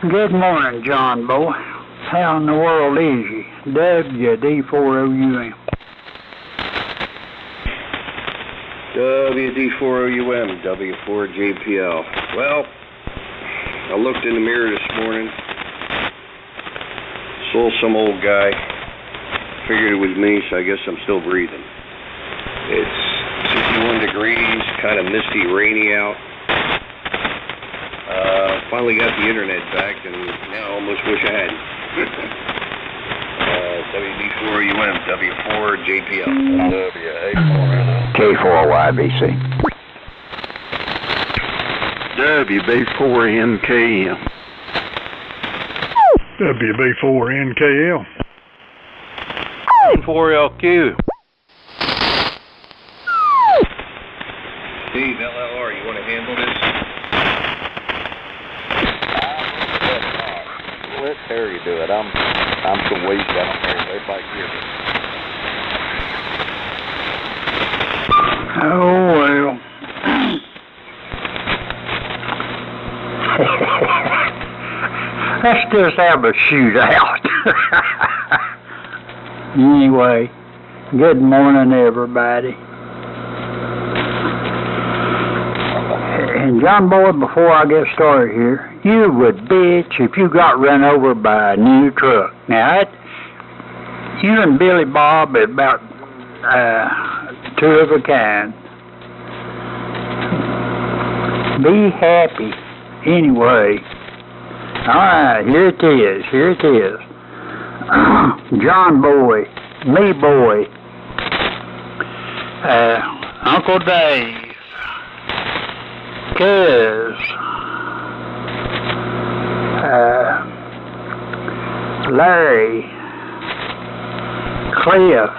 Good morning, John Boy. How in the world is you? WD4OUM. WD4OUM, W4JPL. Well, I looked in the mirror this morning, saw some old guy, figured it was me, so I guess I'm still breathing. It's 61 degrees, kind of misty, rainy out. Finally got the internet back, and now I almost wish I hadn't. WD4OUM, W4JPL. K4YBC. WB4NKM. WB4NKL. 4LQ. Steve, LLR, you want to handle this? Let Terry do it. I'm so weak, I don't know if everybody hears me. Oh, well. Let's just have a shootout. Anyway, good morning, everybody. And John Boy, before I get started here, you would bitch if you got run over by a new truck. Now, you and Billy Bob are about two of a kind. Be happy. Anyway, alright, here it is. John Boy, me boy, Uncle Dave, Cuz, Larry, Cliff,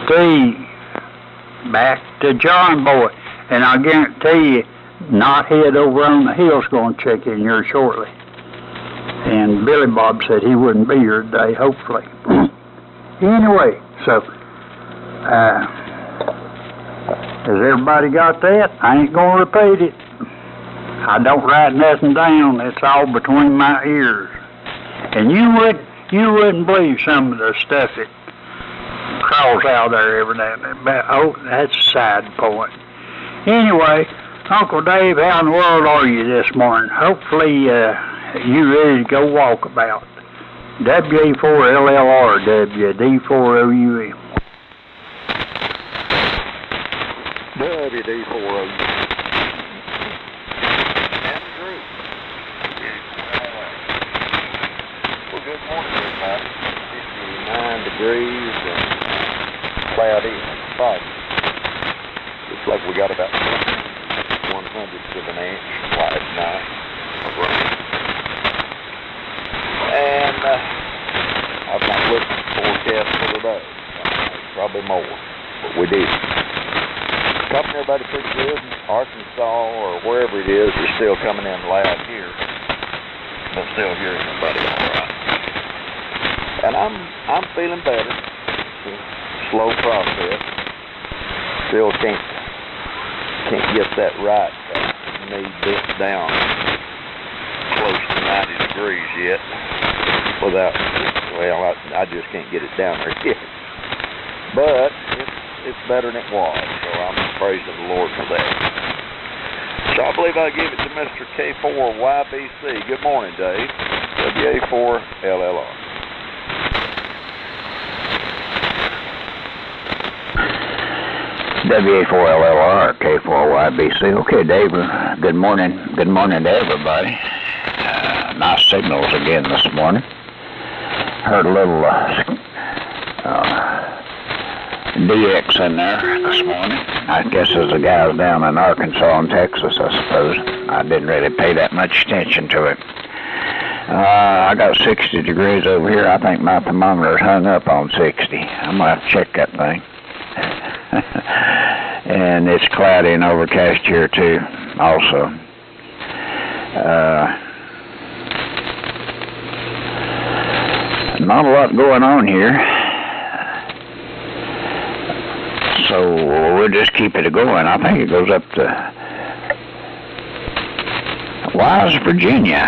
Steve, back to John Boy, and I guarantee you, Knothead over on the hill's going to check in here shortly. And Billy Bob said he wouldn't be here today, hopefully. Anyway, so, has everybody got that? I ain't going to repeat it. I don't write nothing down. It's all between my ears. And you wouldn't believe some of the stuff that crawls out there every now and then. But, oh, that's a side point. Anyway, Uncle Dave, how in the world are you this morning? Hopefully, you ready to go walkabout. WA4LLR, WD4OUM. WD4OUM. Well, good morning, everybody. 59 degrees and cloudy and foggy. Looks like we got about 1/100th of an inch last night of rain. And I've not looked at the forecast for today. Probably more, but we did. Covering everybody pretty good. Arkansas or wherever it is still coming in loud here, but still hearing everybody all right. And I'm feeling better. It's a slow process. Still can't get that right knee bent down close to 90 degrees yet without, well, I just can't get it down there yet. But it's better than it was, so I'm praising the Lord for that. So I believe I give it to Mr. K4YBC. Good morning, Dave. WA4LLR. WA4LLR, K4YBC. Okay, Dave, good morning. Good morning to everybody. Nice signals again this morning. Heard a little DX in there this morning. I guess there's the guys down in Arkansas and Texas, I suppose. I didn't really pay that much attention to it. I got 60 degrees over here. I think my thermometer's hung up on 60. I'm going to have to check that thing. And it's cloudy and overcast here too, also. Not a lot going on here, so we'll just keep it going. I think it goes up to, Why is Virginia?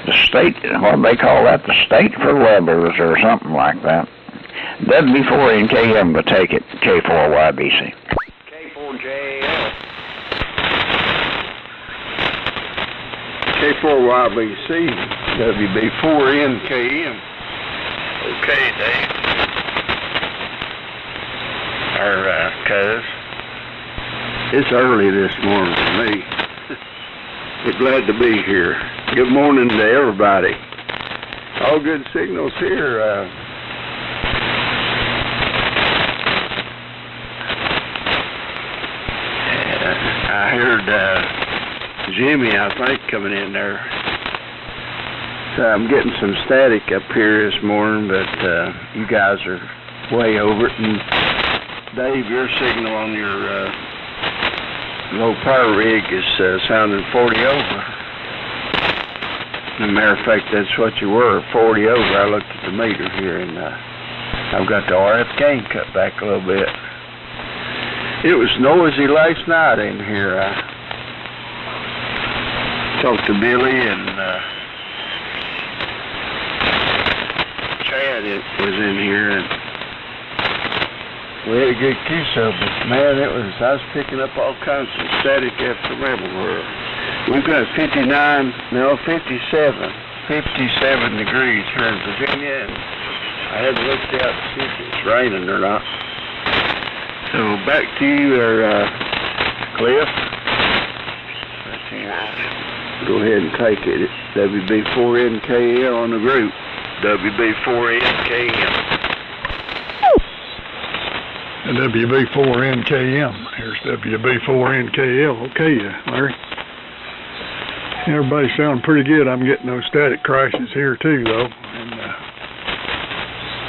The state, what do they call that? The state for rebels or something like that. W4NKM will take it. K4YBC. K4JL. K4YBC. WB4NKM. Okay, Dave. Cuz. It's early this morning for me. We're glad to be here. Good morning to everybody. All good signals here. I heard Jimmy, I think, coming in there. So I'm getting some static up here this morning, but you guys are way over it. And Dave, your signal on your low power rig is sounding 40 over. As a matter of fact, that's what you were, 40 over. I looked at the meter here, and I've got the RF gain cut back a little bit. It was noisy last night in here. I talked to Billy and Chad. It was in here, and we had a good kiss of it. Man, I was picking up all kinds of static after everywhere. We've got 57 degrees here in Virginia, and I hadn't looked out to see if it's raining or not. So back to you there, Cliff. Go ahead and take it. It's WB4NKL on the group. WB4NKM. And WB4NKM. Here's WB4NKL. Okay, Larry. Everybody sounding pretty good. I'm getting those static crashes here too, though. And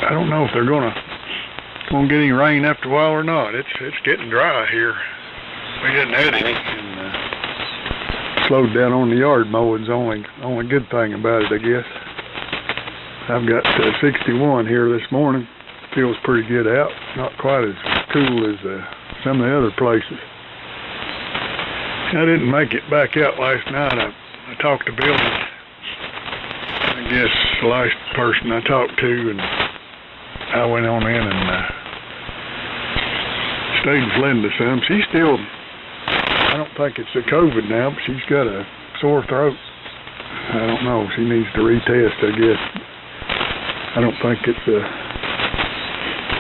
I don't know if they're gonna get any rain after a while or not. It's getting dry here. We hadn't had any, and slowed down on the yard mowing's only good thing about it, I guess. I've got 61 here this morning. Feels pretty good out. Not quite as cool as some of the other places. I didn't make it back out last night. I talked to Billy, I guess the last person I talked to, and I went on in and stayed with Linda some. She's still, I don't think it's the COVID now, but she's got a sore throat. I don't know. She needs to retest, I guess. I don't think it's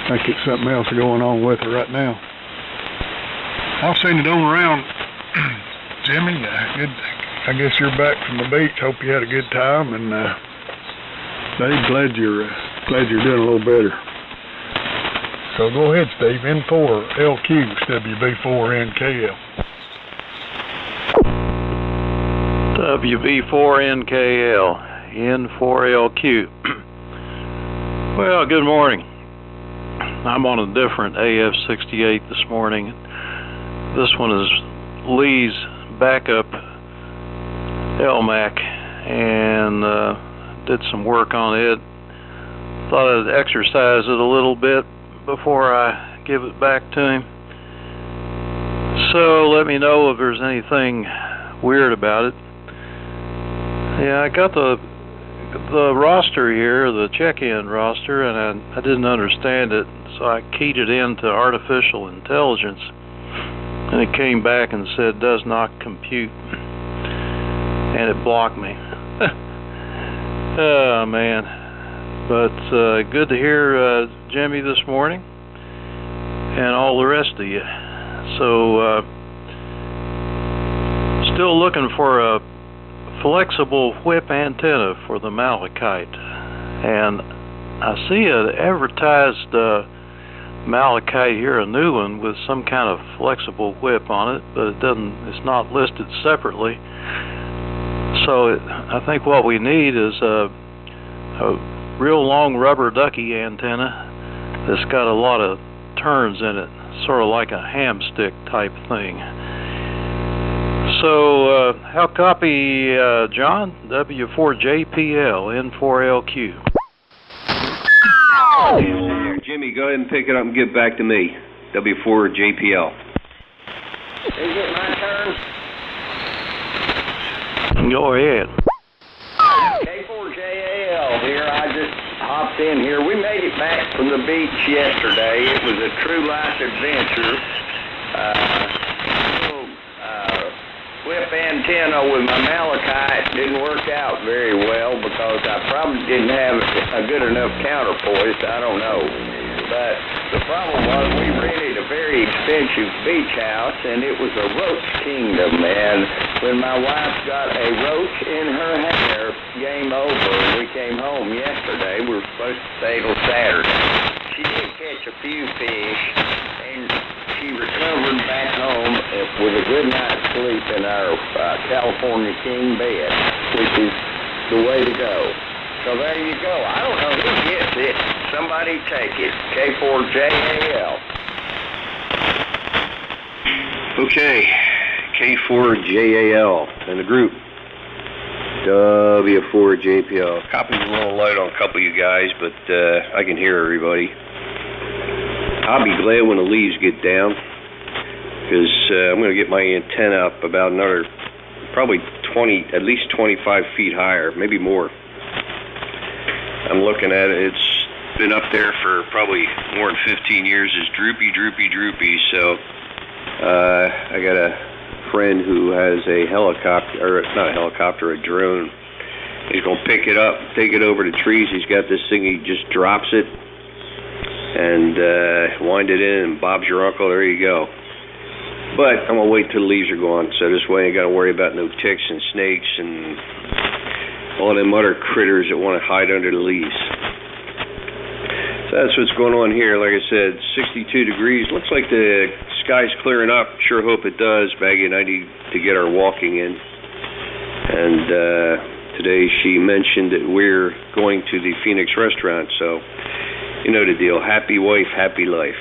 I think it's something else going on with her right now. I've seen it on around. Jimmy, good. I guess you're back from the beach. Hope you had a good time, and Dave, glad you're doing a little better. So go ahead, Steve. N4LQ, WB4NKL. WB4NKL, N4LQ. Well, good morning. I'm on a different AF-68 this morning. This one is Lee's backup Elmac, and did some work on it. Thought I'd exercise it a little bit before I give it back to him. So let me know if there's anything weird about it. Yeah, I got the roster here, the check-in roster, and I didn't understand it, so I keyed it into artificial intelligence, and it came back and said does not compute, and it blocked me. Oh man. But good to hear Jimmy this morning and all the rest of you. So still looking for a flexible whip antenna for the malachite, and I see an advertised malachite here, a new one with some kind of flexible whip on it, but it's not listed separately. So I think what we need is a real long rubber ducky antenna that's got a lot of turns in it, sort of like a hamstick type thing. So how copy, John? W4JPL, N4LQ. Jimmy, go ahead and pick it up and get back to me. W4JPL. Is it my turn? Go ahead. K4JAL here. I just hopped in here. We made it back from the beach yesterday. It was a true life adventure. Whip antenna with my malachite didn't work out very well because I probably didn't have a good enough counterpoise. I don't know. But the problem was we rented a very expensive beach house, and it was a roach kingdom. And when my wife got a roach in her hair, game over. We came home yesterday. We were supposed to stay till Saturday. She did catch a few fish, and she recovered back home with a good night's sleep in our California King bed, which is the way to go. So there you go. I don't know who gets it. Somebody take it. K4JAL. Okay, K4JAL and the group. W4JPL. Copy's a little light on a couple of you guys, but I can hear everybody. I'll be glad when the leaves get down, because I'm going to get my antenna up about another, probably at least 25 feet higher, maybe more. I'm looking at it. It's been up there for probably more than 15 years. It's droopy, droopy, droopy. So I got a friend who has a helicopter, or not a helicopter, a drone. He's going to pick it up, take it over to trees. He's got this thing, he just drops it and wind it in, and Bob's your uncle. There you go. But I'm going to wait till the leaves are gone, so this way I ain't got to worry about no ticks and snakes and all them other critters that want to hide under the leaves. So that's what's going on here. Like I said, 62 degrees. Looks like the sky's clearing up. Sure hope it does. Baggy and I need to get our walking in. And today she mentioned that we're going to the Phoenix restaurant, so you know the deal. Happy wife, happy life.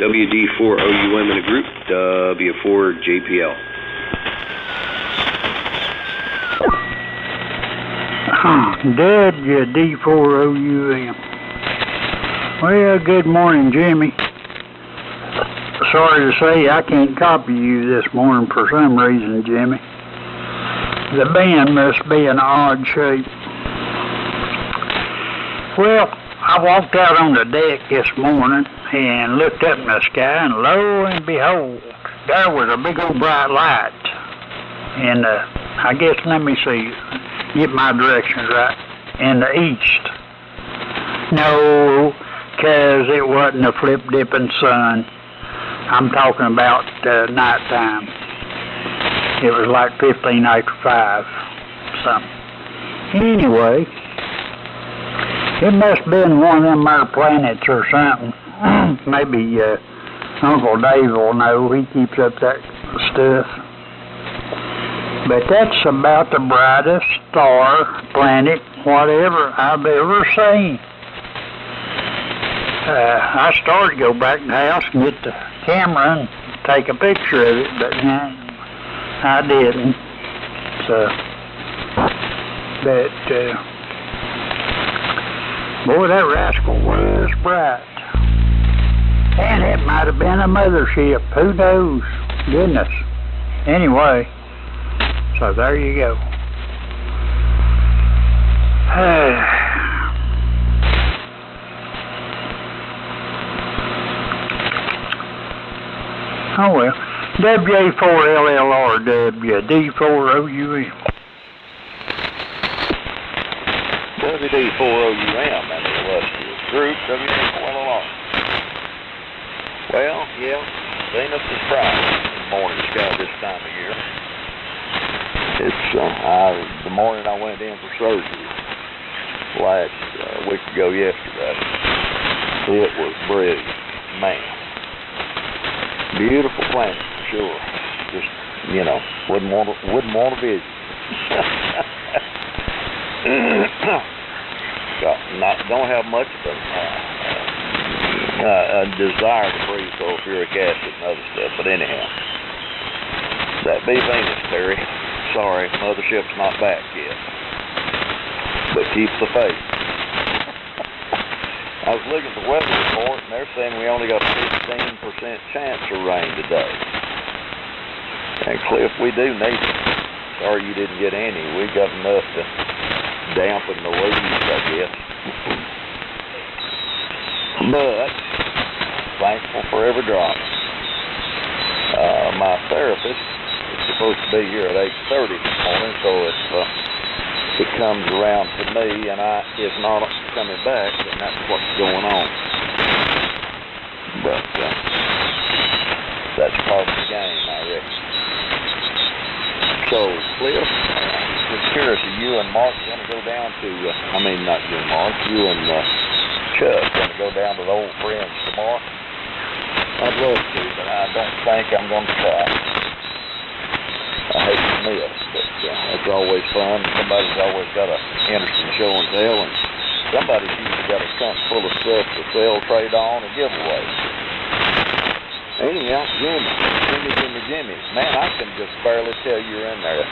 WD4OUM in the group, W4JPL. WD4OUM. Well, good morning, Jimmy. Sorry to say I can't copy you this morning for some reason, Jimmy. The band must be in odd shape. Well, I walked out on the deck this morning and looked up in the sky, and lo and behold, there was a big old bright light. And I guess, let me see, get my directions right, in the east. No, 'cause it wasn't a flip-dipping sun. I'm talking about nighttime. It was like 15 after 5, something. Anyway, it must have been one of them there planets or something. Maybe Uncle Dave will know. He keeps up that stuff. But that's about the brightest star, planet, whatever I've ever seen. I started to go back to the house and get the camera and take a picture of it, but I didn't. So, but boy, that rascal was bright. And it might have been a mothership. Who knows? Goodness. Anyway, so there you go. Oh well. WA4LLR, WD4OUM. WD4OUM and the illustrious group, WA4LLR. Well, yeah, Venus is bright in the morning sky this time of year. It's the morning I went in for surgery last week ago yesterday. It was brilliant, man. Beautiful planet, for sure. Just, you know, wouldn't want to visit. Don't have much of a desire to breathe sulfuric acid and other stuff, but anyhow, that be Venus, Terry. Sorry, mothership's not back yet, but keep the faith. I was looking at the weather report, and they're saying we only got a 15% chance of rain today. And Cliff, we do need it. Sorry you didn't get any. We got enough to dampen the leaves, I guess. But thankful for every drop. My therapist is supposed to be here at 8:30 this morning, so if it comes around to me and I is not coming back, then that's what's going on. But that's part of the game, I reckon. So, Cliff, just curious, are you and Mark going to go down to, not you and Mark, you and Chuck going to go down to the old friends tomorrow? I'd love to, but I don't think I'm going to try. I hate to miss, but it's always fun. Somebody's always got an interesting show and tell, and somebody's usually got a trunk full of stuff to sell, trade on, and give away. Anyhow, Jimmy. Man, I can just barely tell you're in there.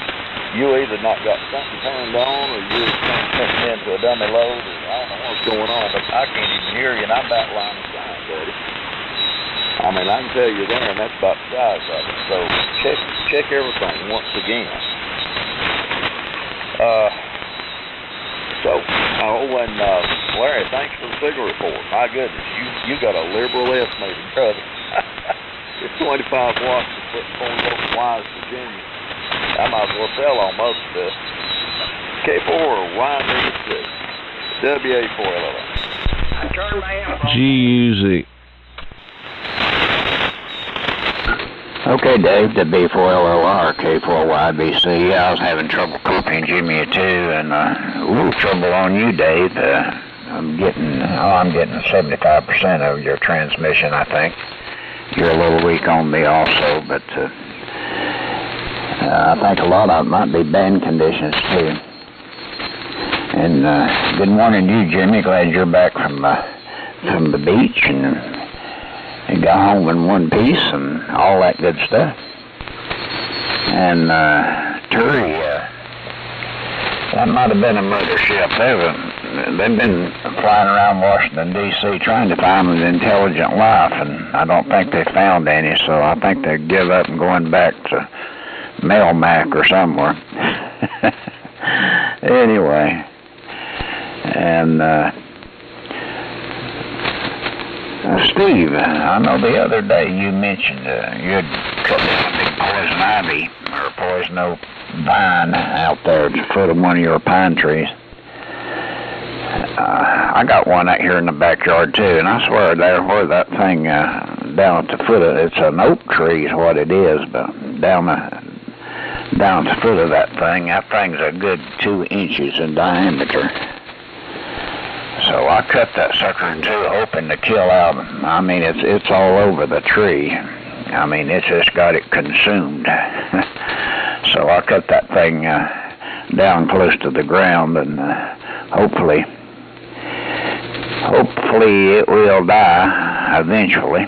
You either not got something turned on, or you're something into a dummy load, or I don't know what's going on, but I can't even hear you, and I'm about line of sight, buddy. I can tell you're there, and that's about the size of it. So check everything once again. And Larry, thanks for the signal report. My goodness, you got a liberal estimated, brother. It's 25 watts to put 4 local wires to Virginia. I might as well sell on most of this. K4 or YB6, WA4LL. I turned my amp on. GUZ. Okay, Dave, the B4LLR, K4YBC. Yeah, I was having trouble copying Jimmy too, and a little trouble on you, Dave. I'm getting 75% of your transmission, I think. You're a little weak on me also, but I think a lot of it might be band conditions too. And good morning to you, Jimmy. Glad you're back from the beach and got home in one piece and all that good stuff. And Terry, that might have been a mothership. They've been flying around Washington, D.C. trying to find an intelligent life, and I don't think they found any, so I think they give up and going back to Elmac or somewhere. Anyway, and Steve, I know the other day you mentioned you'd cut down a big poison ivy or poison oak vine out there at the foot of one of your pine trees. I got one out here in the backyard too, and I swear there where that thing down at the foot of it's an oak tree is what it is, but down at the foot of that thing's a good 2 inches in diameter. So I cut that sucker in two, hoping to kill out. It's all over the tree. It's just got it consumed. So I cut that thing down close to the ground, and hopefully it will die eventually.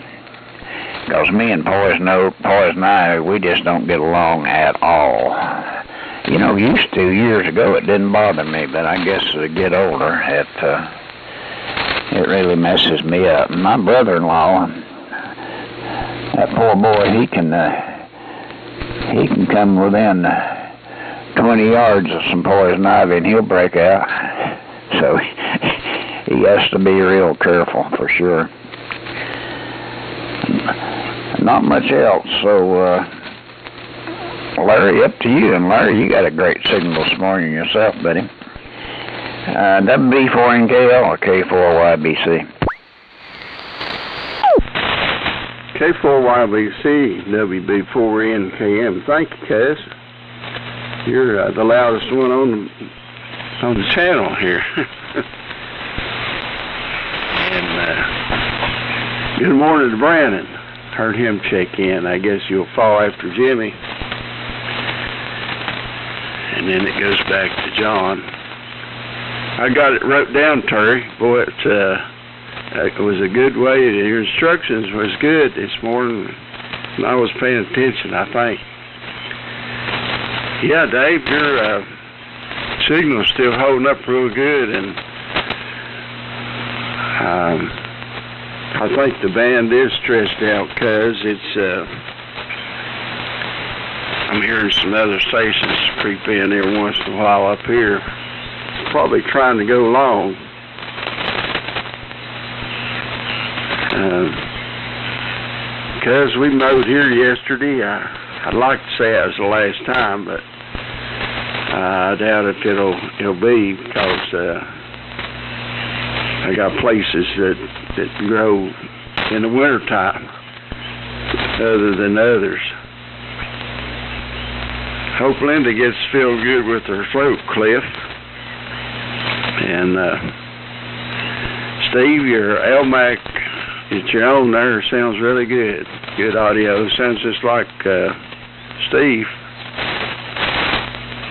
Because me and Poison Ivy, we just don't get along at all. Used to years ago, it didn't bother me, but I guess as I get older, it really messes me up. My brother-in-law, that poor boy, he can come within 20 yards of some poison ivy and he'll break out. So he has to be real careful for sure. Not much else, so Larry, up to you. And Larry, you got a great signal this morning yourself, buddy. WB4NKL or K4YBC? K4YBC, WB4NKM. Thank you, cuz. You're the loudest one on the channel here. And good morning to Brandon. Heard him check in. I guess you'll fall after Jimmy. And then it goes back to John. I got it wrote down, Terry. Boy, it was a good way. Your instructions was good this morning. I was paying attention, I think. Yeah, Dave, your signal's still holding up real good, and I think the band is stressed out because I'm hearing some other stations creep in every once in a while up here. Probably trying to go long. Because we mowed here yesterday, I'd like to say it was the last time, but I doubt if it'll be, because I got places that grow in the wintertime other than others. Hope Linda gets filled good with her throat, Cliff. And Steve, your Elmac that you own there sounds really good. Good audio. Sounds just like Steve.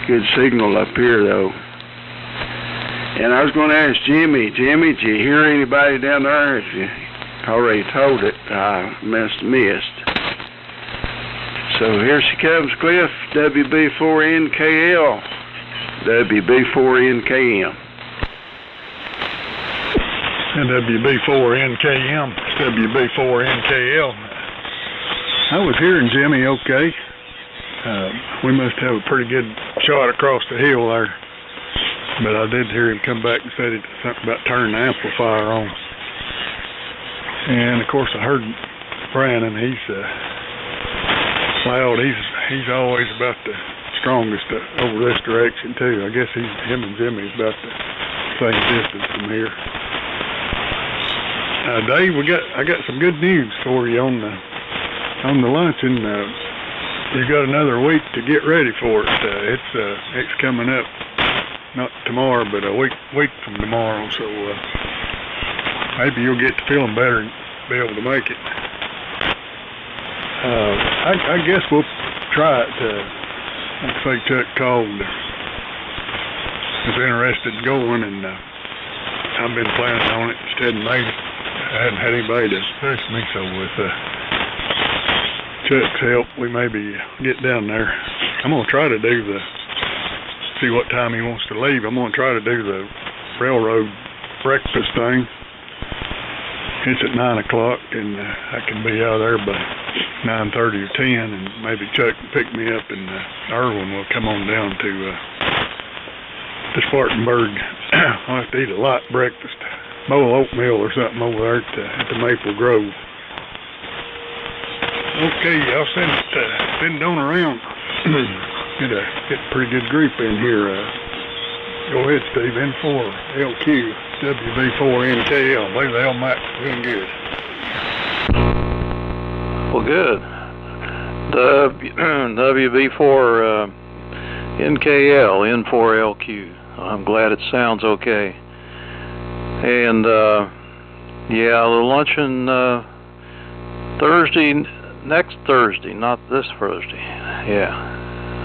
Good signal up here, though. And I was going to ask Jimmy, did you hear anybody down there? If you already told it, I missed. So here she comes, Cliff, WB4NKL, WB4NKM. And WB4NKM, WB4NKL. I was hearing Jimmy okay. We must have a pretty good shot across the hill there. But I did hear him come back and said something about turning the amplifier on. And of course I heard Brandon, he's loud. He's always about the strongest over this direction too. I guess him and Jimmy's about the same distance from here. Dave, I got some good news for you on the luncheon. You got another week to get ready for it. It's coming up, not tomorrow, but a week from tomorrow. So maybe you'll get to feeling better and be able to make it. I guess we'll try it. Like I say, Chuck called, was interested in going, and I've been planning on it. Just hadn't made it. I hadn't had anybody to push me, so with Chuck's help, we maybe get down there. I'm gonna try to see what time he wants to leave. I'm gonna try to do the railroad breakfast thing. It's at 9 o'clock, and I can be out there by 9:30 or 10, and maybe Chuck can pick me up, and Irwin will come on down to Spartanburg. I'll have to eat a light breakfast, bowl of oatmeal or something over there at the Maple Grove. Okay, I'll send it on around. Get a pretty good group in here. Go ahead, Steve. N4LQ, WB4NKL. Believe the Elmac doing good. Well, good. WB4 NKL, N4LQ. I'm glad it sounds okay. And yeah, the luncheon next Thursday, not this Thursday. Yeah,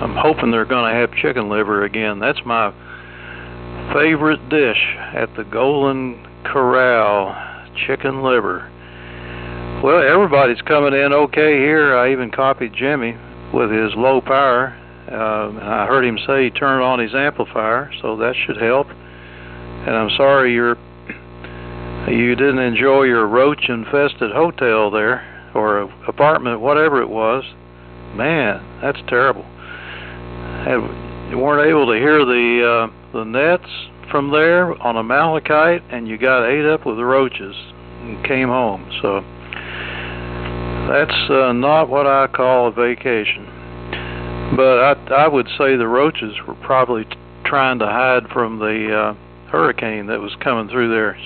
I'm hoping they're going to have chicken liver again. That's my favorite dish at the Golden Corral, chicken liver. Well, everybody's coming in okay here. I even copied Jimmy with his low power. I heard him say he turned on his amplifier, so that should help. And I'm sorry you didn't enjoy your roach-infested hotel there, or apartment, whatever it was. Man, that's terrible. You weren't able to hear the nets from there on a malachite, and you got ate up with roaches and came home. So that's not what I call a vacation. But I would say the roaches were probably trying to hide from the hurricane that was coming through there.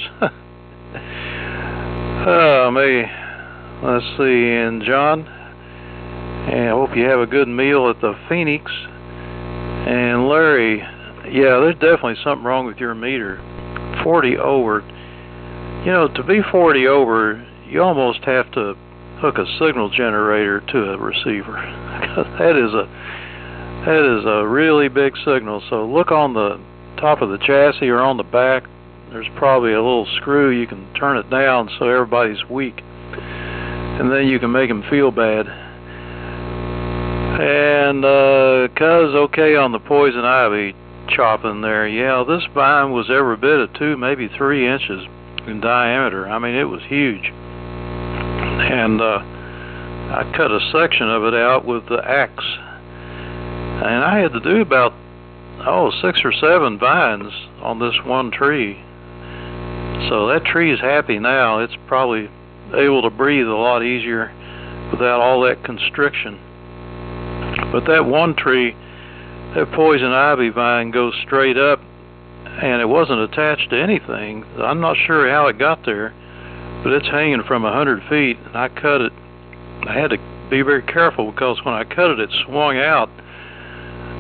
Oh, me. Let's see, and John, and I hope you have a good meal at the Phoenix. And Larry, yeah, there's definitely something wrong with your meter. 40 over. You know, to be 40 over, you almost have to hook a signal generator to a receiver. That is a really big signal. So look on the top of the chassis or on the back. There's probably a little screw you can turn it down so everybody's weak, and then you can make them feel bad. And Cuz, okay on the poison ivy chopping there. Yeah, this vine was every bit of 2, maybe 3 inches in diameter. I mean, it was huge. And I cut a section of it out with the axe. And I had to do about 6 or 7 vines on this one tree. So that tree is happy now. It's probably able to breathe a lot easier without all that constriction. But that one tree, that poison ivy vine goes straight up, and it wasn't attached to anything. I'm not sure how it got there, but it's hanging from 100 feet, and I cut it. I had to be very careful because when I cut it, it swung out,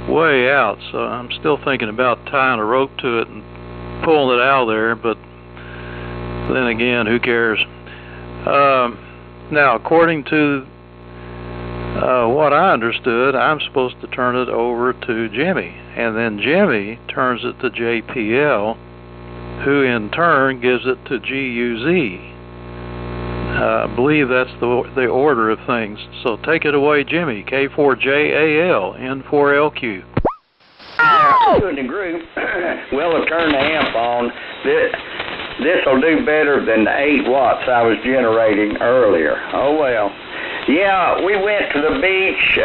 way out. So I'm still thinking about tying a rope to it and pulling it out of there, but then again, who cares? Now, according to what I understood, I'm supposed to turn it over to Jimmy, and then Jimmy turns it to JPL, who in turn gives it to GUZ. I believe that's the order of things. So take it away, Jimmy. K4JAL, N4LQ. Two in the group, we'll have turned the amp on. This will do better than the 8 watts I was generating earlier. Oh well. Yeah, we went to the beach.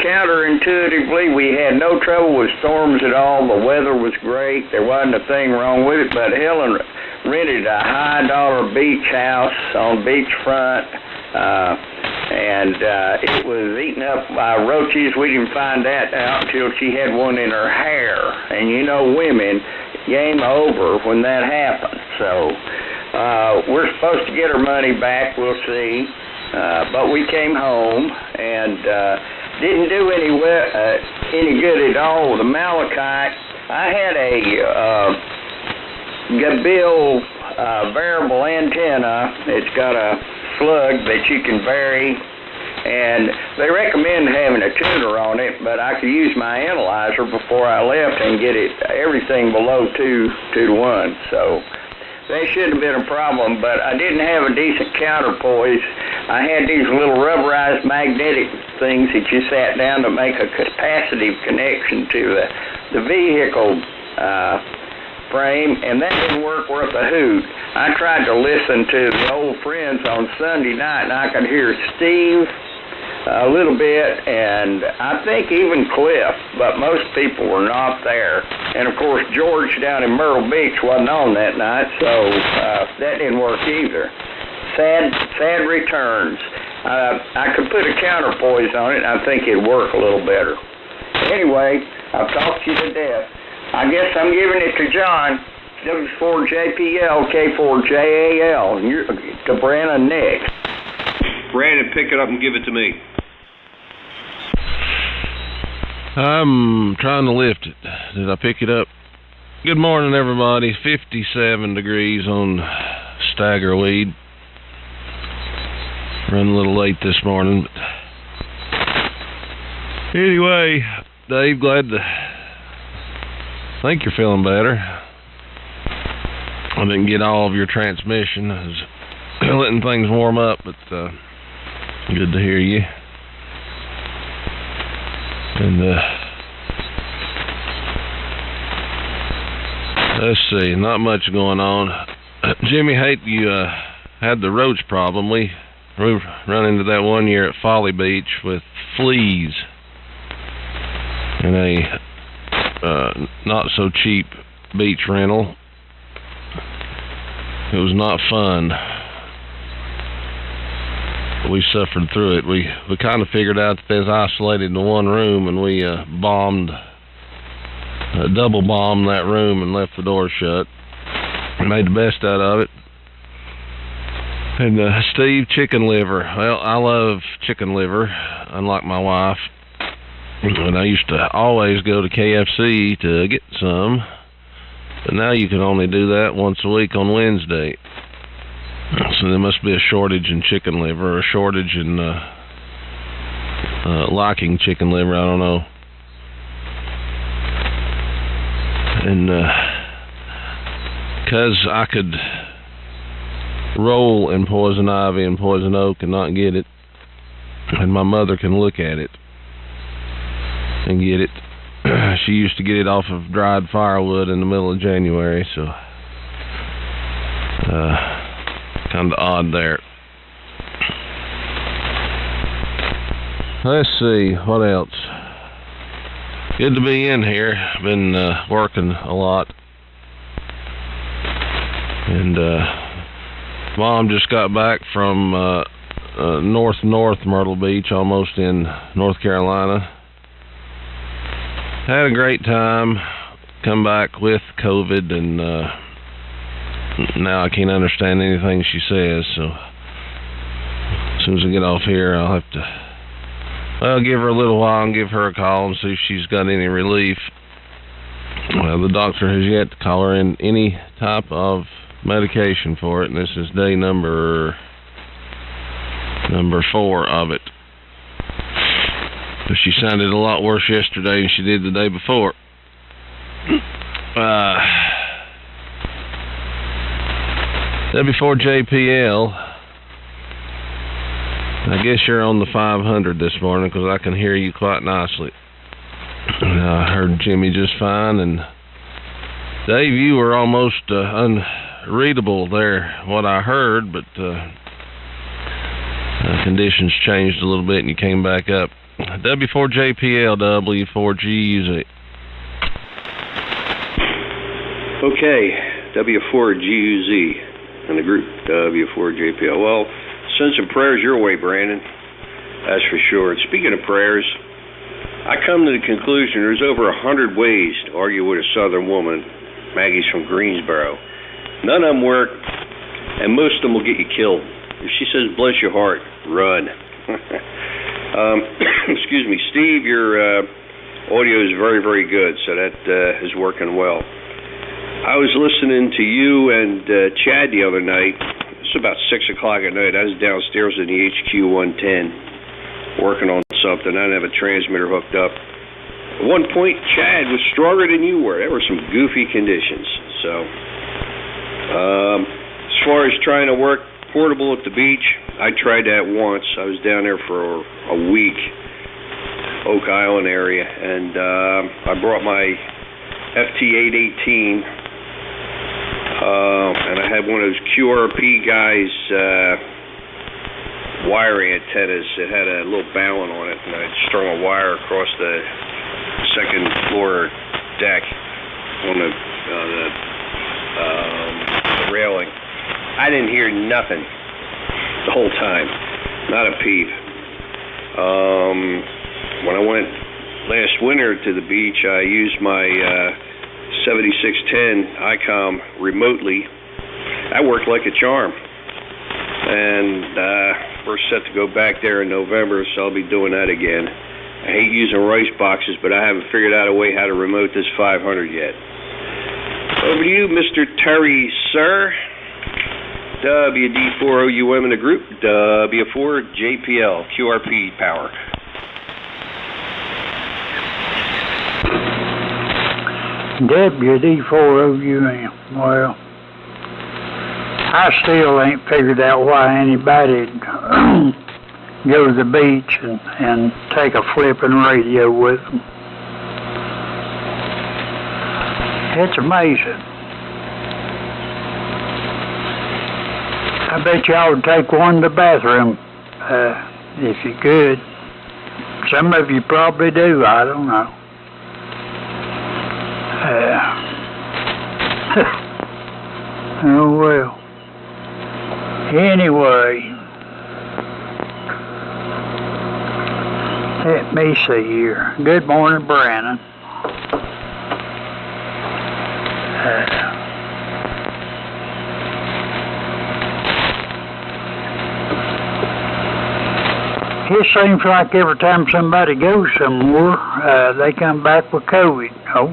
Counterintuitively, we had no trouble with storms at all. The weather was great. There wasn't a thing wrong with it. But Helen rented a high-dollar beach house on beachfront, and it was eaten up by roaches. We didn't find that out until she had one in her hair. And you know, women, game over when that happens. So we're supposed to get our money back. We'll see. But we came home and didn't do any good at all with the malachite. I had a Gabil variable antenna. It's got a slug that you can vary, and they recommend having a tuner on it, but I could use my analyzer before I left and get it everything below 2 to 1. So that shouldn't have been a problem, but I didn't have a decent counterpoise. I had these little rubberized magnetic things that you sat down to make a capacitive connection to the vehicle frame, and that didn't work worth a hoot. I tried to listen to the old friends on Sunday night, and I could hear Steve a little bit, and I think even Cliff, but most people were not there. And of course, George down in Myrtle Beach wasn't on that night, so that didn't work either. Sad returns. I could put a counterpoise on it, and I think it'd work a little better. Anyway, I've talked you to death. I guess I'm giving it to John. W4JPL, K4JAL, and you're to Brandon next. Brandon, pick it up and give it to me. I'm trying to lift it. Did I pick it up? Good morning, everybody. 57 degrees on staggerweed. Running a little late this morning, but anyway, Dave, glad to think you're feeling better. I didn't get all of your transmission. I was letting things warm up, but good to hear you. And let's see, not much going on. Jimmy, hate you had the roach problem. We run into that one year at Folly Beach with fleas in a not so cheap beach rental. It was not fun. We suffered through it. We kind of figured out that they was isolated in one room, and we double bombed that room and left the door shut. Made the best out of it. And Steve, chicken liver. Well, I love chicken liver, unlike my wife. And I used to always go to KFC to get some, but now you can only do that once a week on Wednesday. So there must be a shortage in chicken liver, or a shortage in liking chicken liver, I don't know. And because I could roll in poison ivy and poison oak and not get it, and my mother can look at it and get it. She used to get it off of dried firewood in the middle of January, so kind of odd there. Let's see, what else? Good to be in here. Been working a lot. And Mom just got back from North Myrtle Beach, almost in North Carolina. Had a great time. Come back with COVID, and now I can't understand anything she says, so as soon as I get off here, I'll have to give her a little while and give her a call and see if she's got any relief. Well, the doctor has yet to call her in any type of medication for it, and this is day number 4 of it. But she sounded a lot worse yesterday than she did the day before. W4JPL, I guess you're on the 500 this morning because I can hear you quite nicely. I heard Jimmy just fine, and Dave, you were almost unreadable there, what I heard, but conditions changed a little bit and you came back up. W4JPL, W4GUZ. Okay, W4GUZ and the group W4JPL. Well, send some prayers your way, Brandon. That's for sure. And speaking of prayers, I come to the conclusion there's over 100 ways to argue with a Southern woman. Maggie's from Greensboro. None of them work, and most of them will get you killed. If she says, bless your heart, run. Excuse me, Steve, your audio is very, very good, so that is working well. I was listening to you and Chad the other night. It's about 6 o'clock at night. I was downstairs in the HQ 110 working on something. I didn't have a transmitter hooked up. At one point, Chad was stronger than you were. There were some goofy conditions. So, as far as trying to work portable at the beach, I tried that once. I was down there for a week, Oak Island area, and I brought my FT818, and I had one of those QRP guys wire antennas that had a little ballon on it, and I strung a wire across the second floor deck on the railing. I didn't hear nothing the whole time, not a peep. When I went last winter to the beach, I used my 7610 ICOM remotely. That worked like a charm. And we're set to go back there in November, so I'll be doing that again. I hate using rice boxes, but I haven't figured out a way how to remote this 500 yet. Over to you, Mr. Terry, sir. WD4OUM in the group, W4JPL, QRP power. WD4OUM. Well, I still ain't figured out why anybody'd go to the beach and take a flipping radio with them. It's amazing. I bet y'all would take one to the bathroom if you could. Some of you probably do, I don't know. Oh well. Anyway, let me see here. Good morning, Brandon. It seems like every time somebody goes somewhere, they come back with COVID. Oh,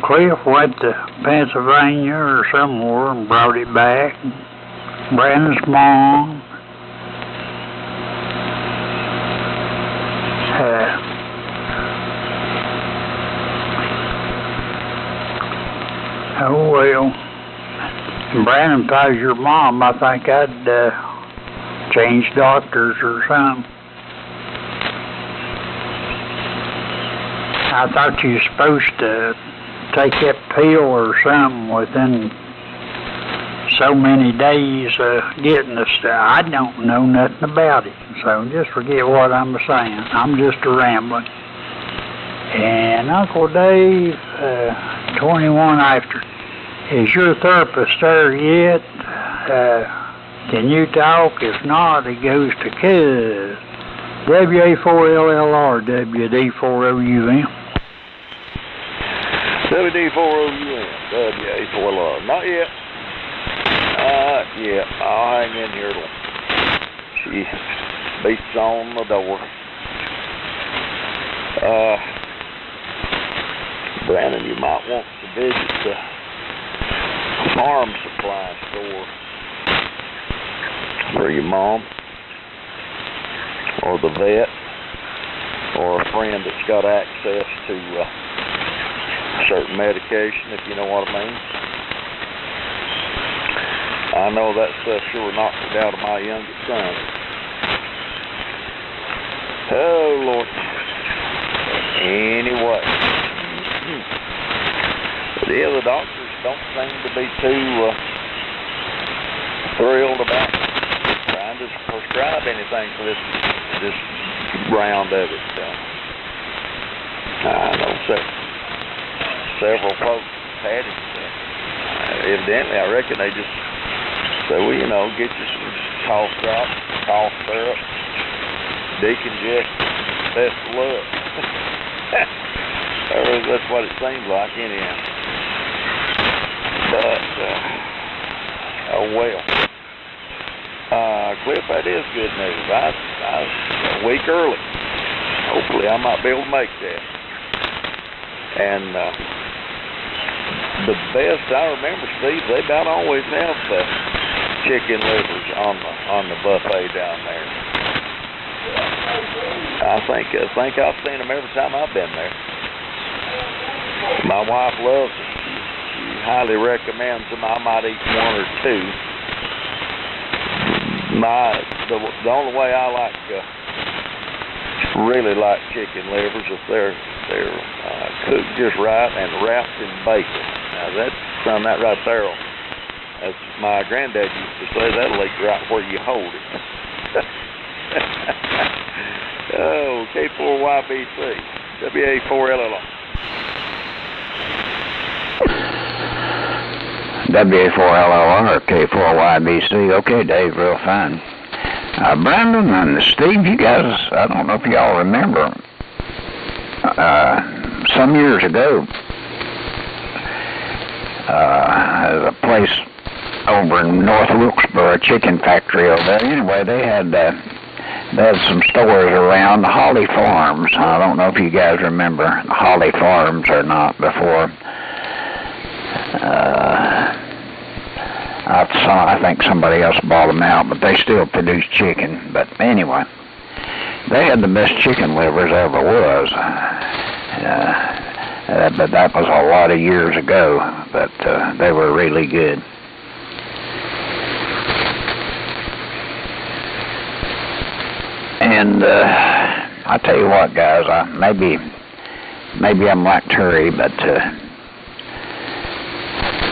Cliff went to Pennsylvania or somewhere and brought it back. Brandon's mom. Oh well. Brandon, if I was your mom, I think I'd change doctors or something. I thought you were supposed to take that pill or something within so many days getting the stuff. I don't know nothing about it, so just forget what I'm saying. I'm just a rambling. And Uncle Dave, 21 after. Is your therapist there yet? Can you talk? If not, it goes to Cuz. WA4LLR, WD4OUM. WD4OUM, WA4LR. Not yet. Yeah, I'll hang in here till she beats on the door. Brandon, you might want to visit the farm supply store for your mom, or the vet, or a friend that's got access to certain medication, if you know what I mean. I know that stuff sure knocked it out of my youngest son. Oh, Lord. Anyway. The other doctors don't seem to be too thrilled about trying to prescribe anything for this round of it. I know several folks had it. Evidently, I reckon they just say, well, you know, get you some cough drops, cough syrup, decongest, best of luck. That's what it seems like, anyhow. But, oh well. Cliff, that is good news. I was a week early. Hopefully I might be able to make that. And the best I remember, Steve, they about always have chicken livers on the buffet down there. I think I've seen them every time I've been there. My wife loves them. She highly recommends them. I might eat one or two. The only way I really like chicken livers if they're cooked just right and wrapped in bacon. Now that right there, as my granddad used to say, that'll eat right where you hold it. Oh, K4YBC, WA4LLR. WA4LLR or K4YBC. Okay, Dave, real fine. Brandon and Steve, you guys, I don't know if y'all remember, some years ago, there's a place over in North Wilkesboro, a chicken factory over there. Anyway, they had some stores around Holly Farms. I don't know if you guys remember Holly Farms or not before. I think somebody else bought them out, but they still produce chicken. But anyway, they had the best chicken livers ever was. But that was a lot of years ago, but they were really good. And I tell you what, guys, maybe I'm like Terry, but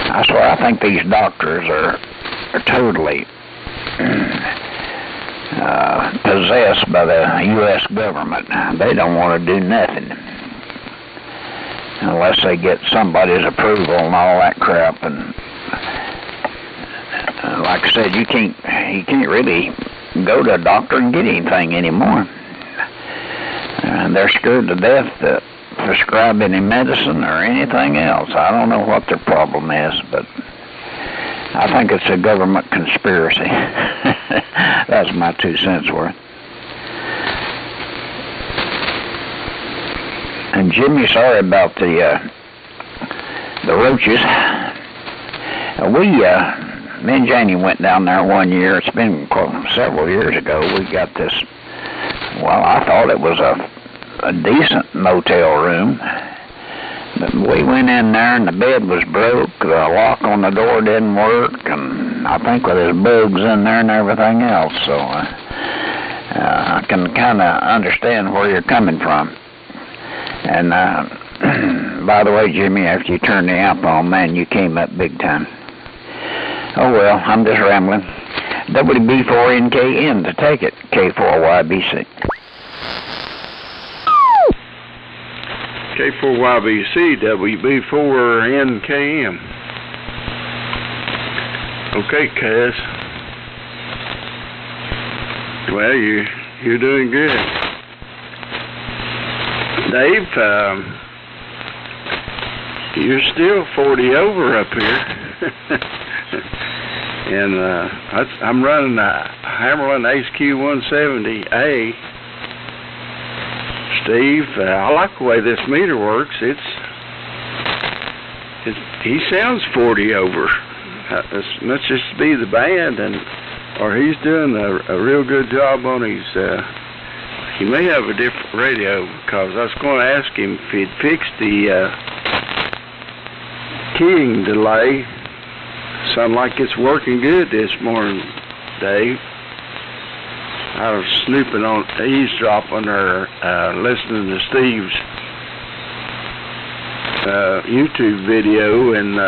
I swear I think these doctors are totally possessed by the U.S. government. They don't want to do nothing unless they get somebody's approval and all that crap. And like I said, you can't really go to a doctor and get anything anymore. They're scared to death to prescribe any medicine or anything else. I don't know what their problem is, but I think it's a government conspiracy. That's my 2 cents worth. And Jimmy, sorry about the roaches. Me and Janie went down there one year. It's been several years ago. We got this, well, I thought it was a decent motel room. But we went in there and the bed was broke, the lock on the door didn't work, and I think there's bugs in there and everything else. So I can kind of understand where you're coming from. And by the way, Jimmy, after you turned the amp on, man, you came up big time. Oh well, I'm just rambling. WB4NKN to take it, K4YBC. K4YBC, WB4NKM. Okay, Cuz. Well, you're doing good. Dave, you're still 40 over up here. And I'm running a Hammerlin HQ170A. Steve, I like the way this meter works. He sounds 40 over. As much as to be the band, or he's doing a real good job on his. He may have a different radio, because I was going to ask him if he'd fixed the keying delay. Sounds like it's working good this morning, Dave. I was snooping on, eavesdropping, or listening to Steve's YouTube video, and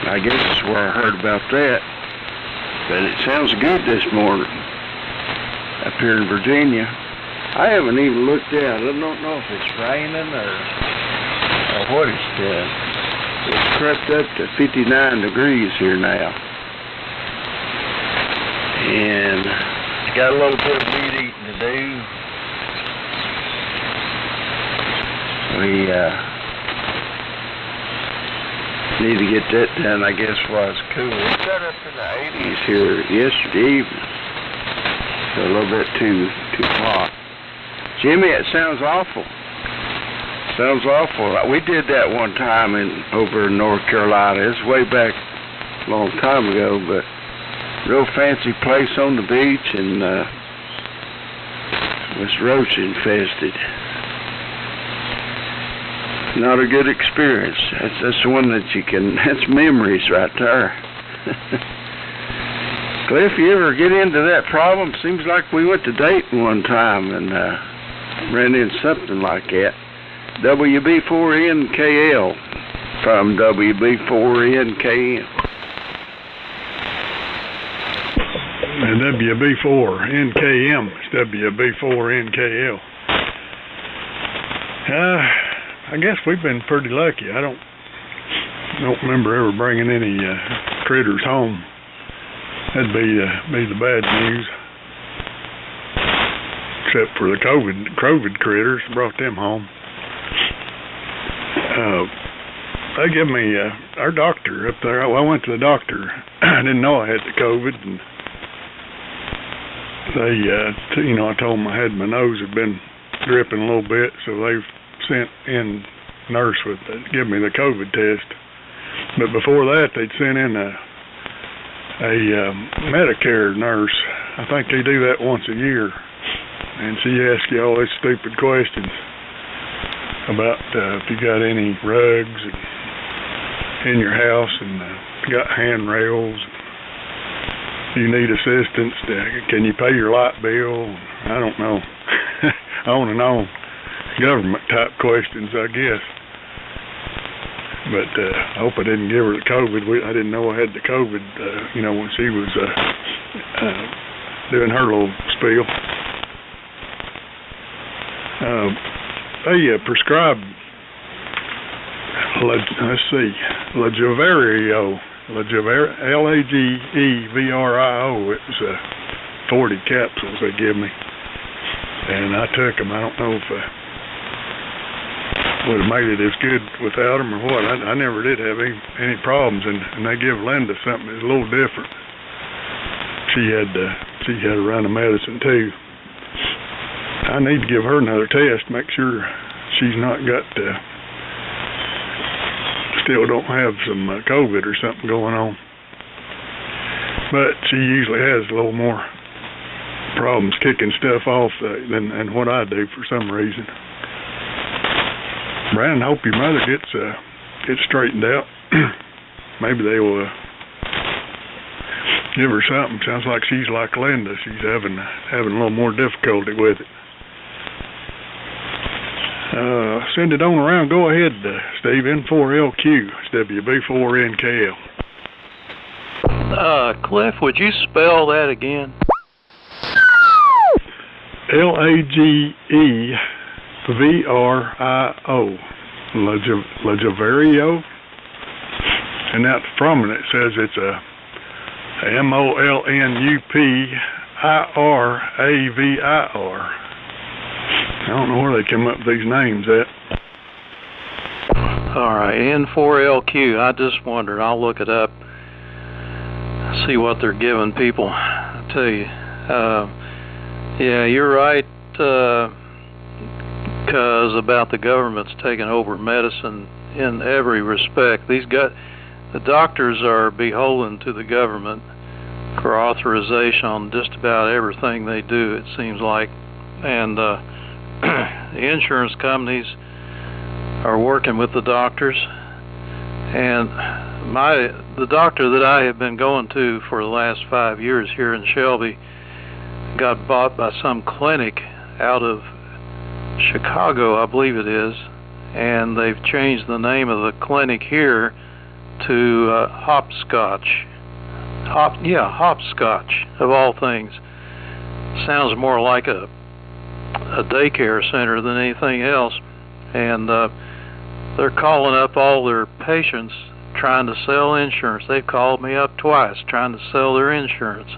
I guess that's where I heard about that. But it sounds good this morning up here in Virginia. I haven't even looked out. I don't know if it's raining or what it's doing. It's crept up to 59 degrees here now. And got a little bit of meat eating to do. We need to get that done, I guess, while it's cool. It got up in the 80s here yesterday evening. So a little bit too hot. Jimmy, it sounds awful. Sounds awful. We did that one time over in North Carolina. It's way back a long time ago, but real fancy place on the beach, and was roach infested. Not a good experience. That's the one that that's memories right there. Cliff, you ever get into that problem? Seems like we went to Dayton one time and ran into something like that. WB4NKL from WB4NKM. And WB4NKM is WB4NKL. I guess we've been pretty lucky. I don't remember ever bringing any critters home. That'd be the bad news. Except for the COVID critters, brought them home. They give me our doctor up there. I went to the doctor. I didn't know I had the COVID, and they, I told them I had my nose had been dripping a little bit, so they've sent in a nurse give me the COVID test. But before that, they'd sent in a Medicare nurse. I think they do that once a year, and she asks you all these stupid questions about if you got any rugs in your house, and if you got handrails, you need assistance, can you pay your light bill? I don't know. On and on. Government type questions, I guess. But I hope I didn't give her the COVID. I didn't know I had the COVID, when she was doing her little spiel. They prescribed, Lageverio, L-A-G-E-V-R-I-O. It was 40 capsules they give me. And I took them. I don't know if would have made it as good without them or what. I never did have any problems, and they give Linda something that's a little different. She had to run a medicine too. I need to give her another test, make sure she's not got still don't have some COVID or something going on. But she usually has a little more problems kicking stuff off than what I do for some reason. Brandon, hope your mother gets straightened out. Maybe they will give her something. Sounds like she's like Linda. She's having a little more difficulty with it. Send it on around. Go ahead, Steve. N4LQ. It's WB4NKL. Cliff, would you spell that again? Lageverio, VRIO, Lagevario. And that's from it. It says it's a MOLNUPIRAVIR. I don't know where they came up with these names at. All right, N4LQ. I just wondered. I'll look it up, see what they're giving people. I tell you, yeah, you're right. Because about the government's taking over medicine in every respect. The doctors are beholden to the government for authorization on just about everything they do, it seems like. And the insurance companies are working with the doctors. And the doctor that I have been going to for the last 5 years here in Shelby got bought by some clinic out of Chicago, I believe it is, and they've changed the name of the clinic here to Hopscotch. Hopscotch, of all things. Sounds more like a daycare center than anything else. And they're calling up all their patients trying to sell insurance. They've called me up twice trying to sell their insurance.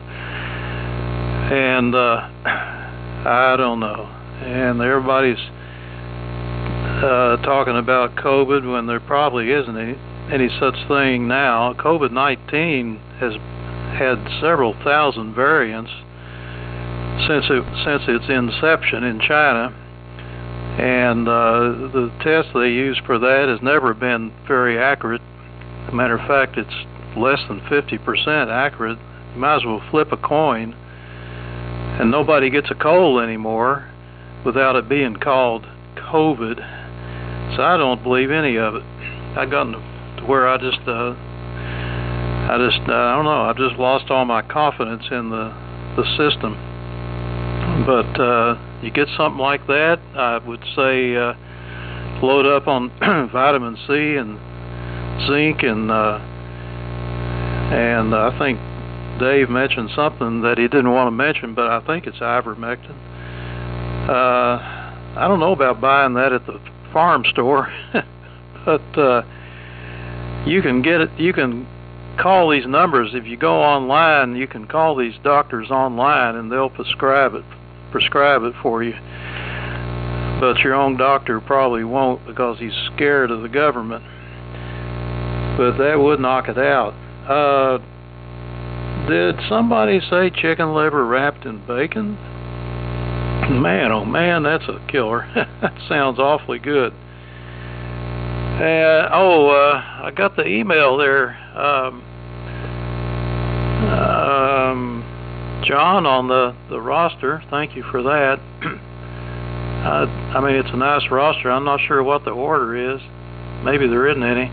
And I don't know. And everybody's talking about COVID when there probably isn't any such thing now. COVID-19 has had several thousand variants since its inception in China, and the test they use for that has never been very accurate. As a matter of fact, it's less than 50% accurate. You might as well flip a coin, and nobody gets a cold anymore without it being called COVID. So I don't believe any of it. I got to where I don't know. I've just lost all my confidence in the system. But you get something like that, I would say load up on vitamin C and zinc, and I think Dave mentioned something that he didn't want to mention, but I think it's ivermectin. I don't know about buying that at the farm store, but you can get it. You can call these numbers. If you go online, you can call these doctors online, and they'll prescribe it for you. But your own doctor probably won't, because he's scared of the government. But that would knock it out. Did somebody say chicken liver wrapped in bacon? Man, oh man, that's a killer. That sounds awfully good. I got the email there. John on the roster, thank you for that. I mean, it's a nice roster. I'm not sure what the order is. Maybe there isn't any,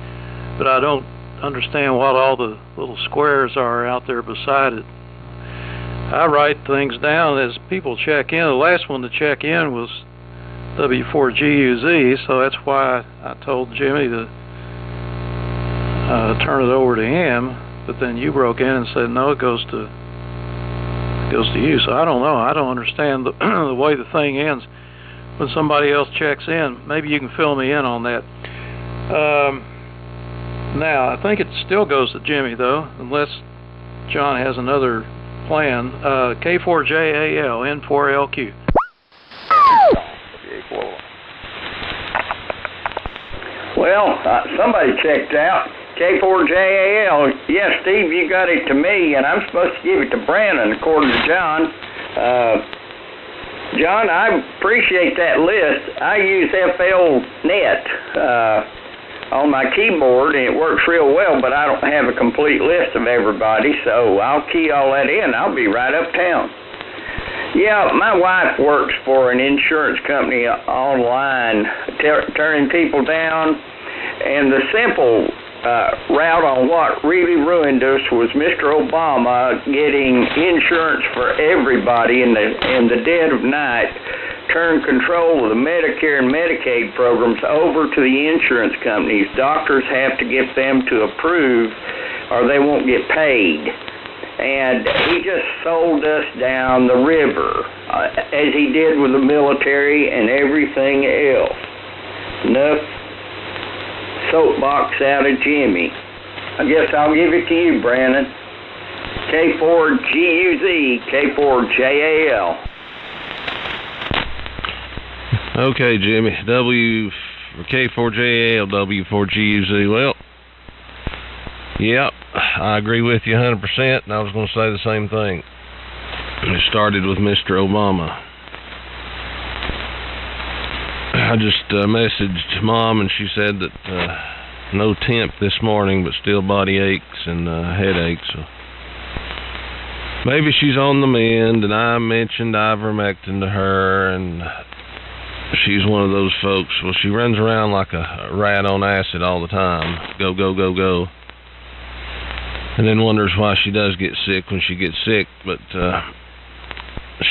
but I don't understand what all the little squares are out there beside it. I write things down as people check in. The last one to check in was W4GUZ, so that's why I told Jimmy to turn it over to him. But then you broke in and said no, it goes to you. So I don't know. I don't understand the way the thing ends when somebody else checks in. Maybe you can fill me in on that. Now I think it still goes to Jimmy though, unless John has another plan. K4JAL N4LQ. Well, somebody checked out. K4JAL. Yes, Steve, you got it to me, and I'm supposed to give it to Brandon, according to John. John, I appreciate that list. I use FLNet on my keyboard, and it works real well, but I don't have a complete list of everybody, so I'll key all that in. I'll be right uptown. Yeah, my wife works for an insurance company online, turning people down, and the simple route on what really ruined us was Mr. Obama getting insurance for everybody in the dead of night, turned control of the Medicare and Medicaid programs over to the insurance companies. Doctors have to get them to approve or they won't get paid. And he just sold us down the river, as he did with the military and everything else. Enough soapbox out of Jimmy. I guess I'll give it to you, Brandon. K4GUZ, K4JAL. Okay, Jimmy. W for K4JAL, W4GUZ. Well, yep, I agree with you 100%, and I was going to say the same thing. It started with Mr. Obama. I just messaged Mom, and she said that no temp this morning, but still body aches and headaches. So maybe she's on the mend, and I mentioned ivermectin to her, and she's one of those folks. Well, she runs around like a rat on acid all the time. Go, go, go, go. And then wonders why she does get sick when she gets sick. But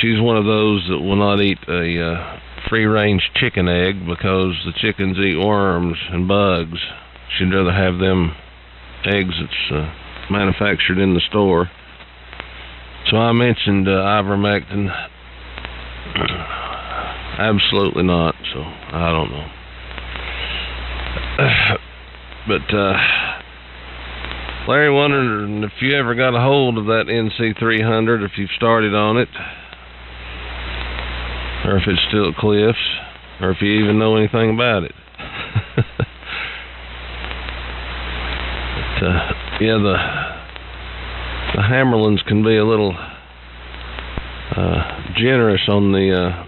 she's one of those that will not eat a free-range chicken egg because the chickens eat worms and bugs. She'd rather have them eggs that's manufactured in the store. So I mentioned ivermectin. Absolutely not, so I don't know. But Larry wondered if you ever got a hold of that NC300, if you've started on it, or if it's still at Cliff's, or if you even know anything about it. But, yeah, the Hammerlands can be a little generous on the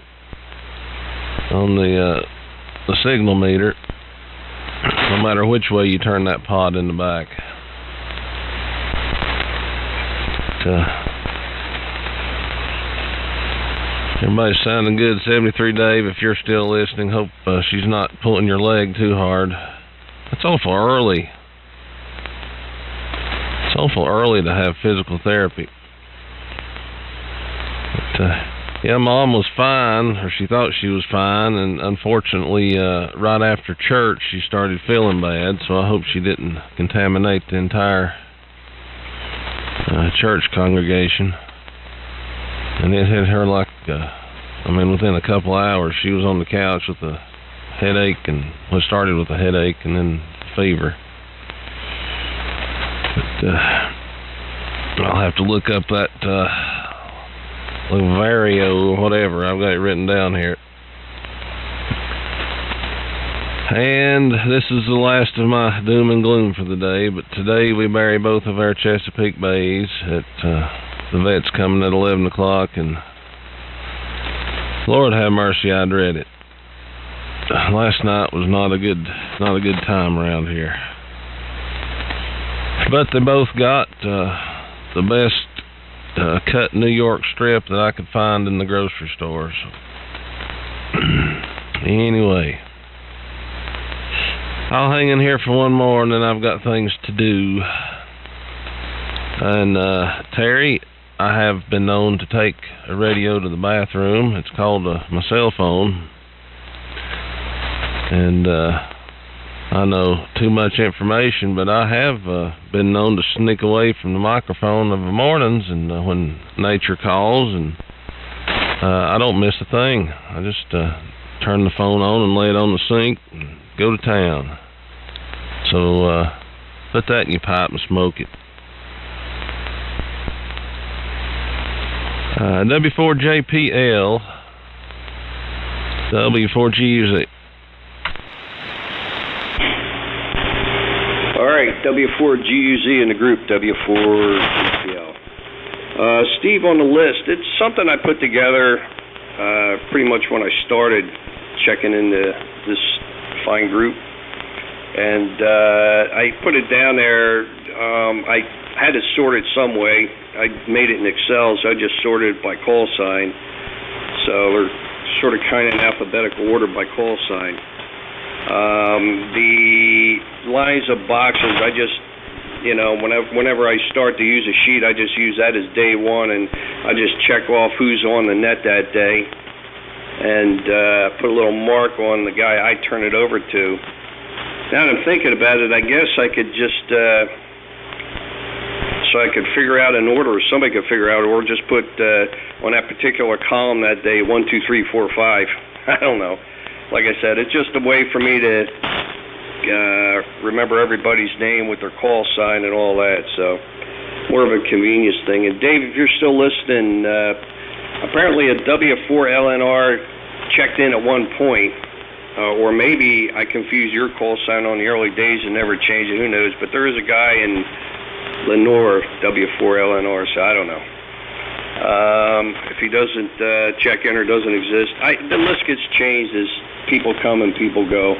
signal meter, no matter which way you turn that pod in the back. But, everybody's sounding good. 73 Dave, if you're still listening, hope she's not pulling your leg too hard. It's awful early. It's awful early to have physical therapy. But, yeah, Mom was fine, or she thought she was fine, and unfortunately, right after church, she started feeling bad, so I hope she didn't contaminate the entire church congregation. And it hit her like, within a couple hours, she was on the couch with a headache, and well, it started with a headache and then fever. But I'll have to look up that Vario or whatever. I've got it written down here. And this is the last of my doom and gloom for the day, but today we bury both of our Chesapeake Bays at the vet's coming at 11 o'clock, and Lord have mercy, I dread it. Last night was not a good time around here. But they both got the best cut New York strip that I could find in the grocery stores. Anyway, I'll hang in here for one more, and then I've got things to do. And Terry, I have been known to take a radio to the bathroom. It's called my cell phone. And I know too much information, but I have been known to sneak away from the microphone of the mornings, and when nature calls, and I don't miss a thing. I just turn the phone on and lay it on the sink and go to town. So put that in your pipe and smoke it. W4JPL, W4GUZ. All right, W4GUZ in the group, W4GPL. Steve on the list. It's something I put together pretty much when I started checking into this fine group. And I put it down there. I had to sort it some way. I made it in Excel, so I just sorted it by call sign. So they're sort of kind of in alphabetical order by call sign. The lines of boxes, I just, whenever I start to use a sheet, I just use that as day one, and I just check off who's on the net that day, and put a little mark on the guy I turn it over to. Now that I'm thinking about it, I guess I could just so I could figure out an order, or somebody could figure out, or just put on that particular column that day 1, 2, 3, 4, 5. I don't know. Like I said, it's just a way for me to remember everybody's name with their call sign and all that. So more of a convenience thing. And Dave, if you're still listening, apparently a W4LNR checked in at one point. Or maybe I confused your call sign on the early days and never changed it. Who knows? But there is a guy in Lenore, W4LNR, so I don't know. If he doesn't check in or doesn't exist, the list gets changed as people come and people go.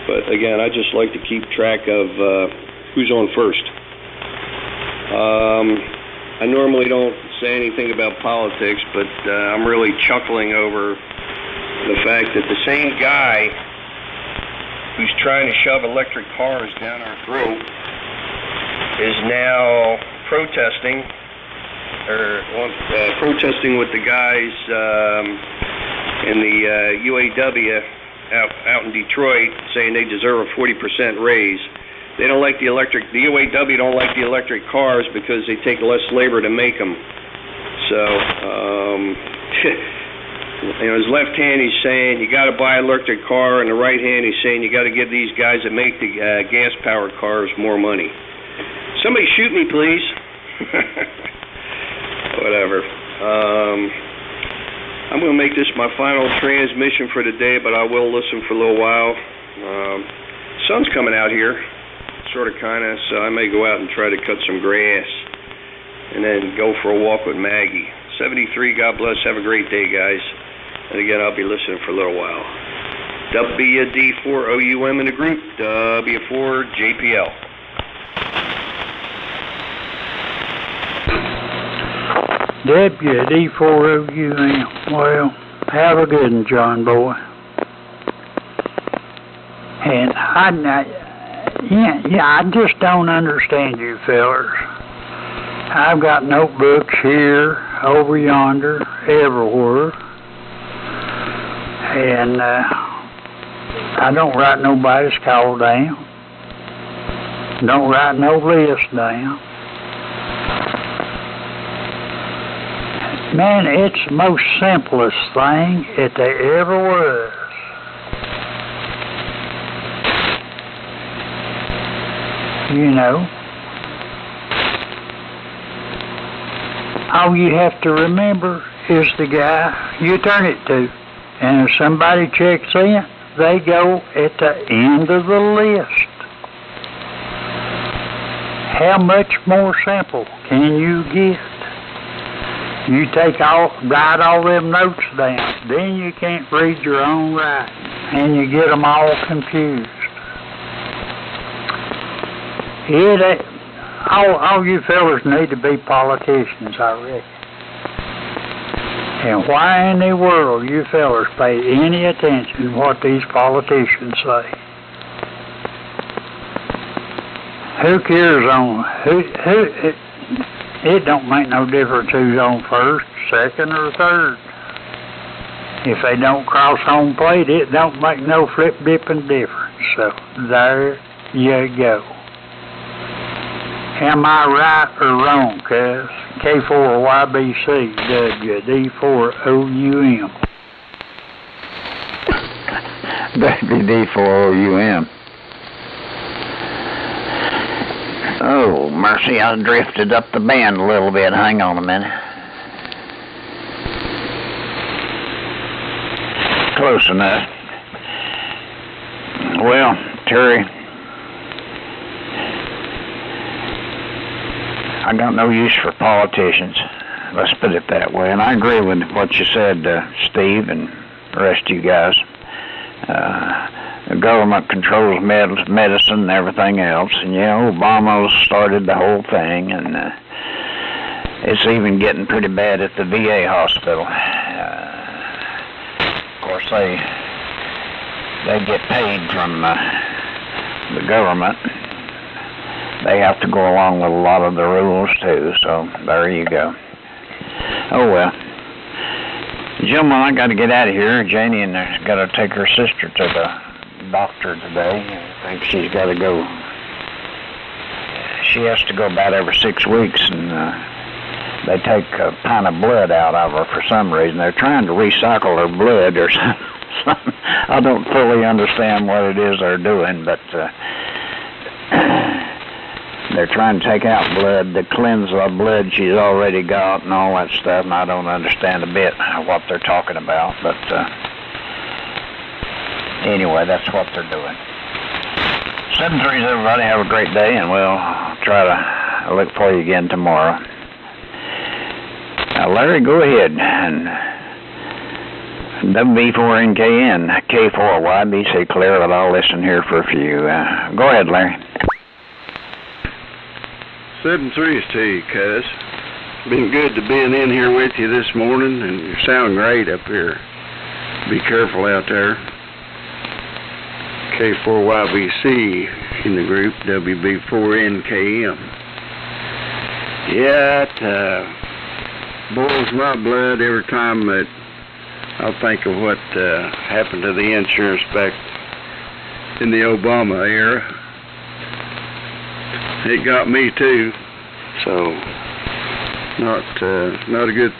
But again, I just like to keep track of who's on first. I normally don't say anything about politics, but I'm really chuckling over the fact that the same guy who's trying to shove electric cars down our throat is now protesting with the guys in the UAW out in Detroit, saying they deserve a 40% raise. They don't like the UAW don't like the electric cars because they take less labor to make them. So, his left hand he's saying you got to buy an electric car, and the right hand he's saying you got to give these guys that make the gas-powered cars more money. Somebody shoot me, please. Whatever. I'm going to make this my final transmission for the day, but I will listen for a little while. Sun's coming out here, sort of, kind of, so I may go out and try to cut some grass and then go for a walk with Maggie. 73, God bless. Have a great day, guys. And again, I'll be listening for a little while. WD4OUM in the group, W4JPL. WD4OUM. Well, have a good one, John boy. And I just don't understand you fellers. I've got notebooks here, over yonder, everywhere. And I don't write nobody's call down. Don't write no list down. Man, it's the most simplest thing that there ever was. You know, all you have to remember is the guy you turn it to. And if somebody checks in, they go at the end of the list. How much more simple can you get? You write all them notes down, then you can't read your own writing, and you get them all confused. All you fellas need to be politicians, I reckon. And why in the world you fellas pay any attention to what these politicians say? Who cares on it don't make no difference who's on first, second, or third. If they don't cross home plate, it don't make no flip-dipping difference. So there you go. Am I right or wrong, cuz? K4YBC, WD4OUM. WD4OUM. Oh, mercy, I drifted up the band a little bit. Hang on a minute. Close enough. Well, Terry, I got no use for politicians. Let's put it that way. And I agree with what you said, Steve, and the rest of you guys. The government controls medicine and everything else. And, yeah, Obama started the whole thing. And it's even getting pretty bad at the VA hospital. Of course, they get paid from the government. They have to go along with a lot of the rules, too, so there you go. Oh, well. Gentlemen, I got to get out of here. Janie and has got to take her sister to the doctor today. I think she's got to go. she has to go about every 6 weeks, and they take a pint of blood out of her for some reason. They're trying to recycle her blood or something. I don't fully understand what it is they're doing, but they're trying to take out blood to cleanse the blood she's already got and all that stuff, and I don't understand a bit what they're talking about, but anyway, that's what they're doing. 7-3s, everybody. Have a great day, and we'll try to look for you again tomorrow. Larry, go ahead. And WB4NKN, K4YBC, clear, but I'll listen here for a few. Go ahead, Larry. 7-3s to you, cuz. Been good to being in here with you this morning, and you sound great up here. Be careful out there. K4YBC in the group, WB4NKM. Yeah, it boils my blood every time that I think of what happened to the insurance back in the Obama era. It got me too, so not a good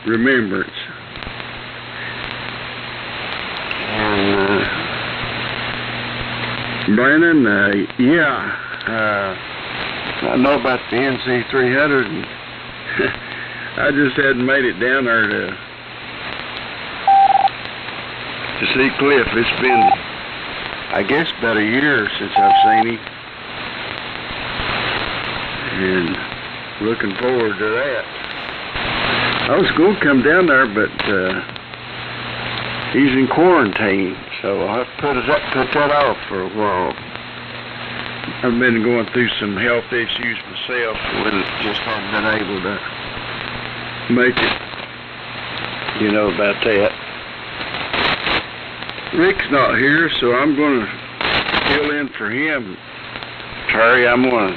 remembrance. And Brandon, I know about the NC300, and I just hadn't made it down there to see Cliff. It's been, I guess, about a year since I've seen him, and looking forward to that. I was going to come down there, but he's in quarantine, so I'll have to put that off for a while. I've been going through some health issues myself, and just haven't been able to make it. You know about that. Rick's not here, so I'm going to fill in for him. Terry, I'm going to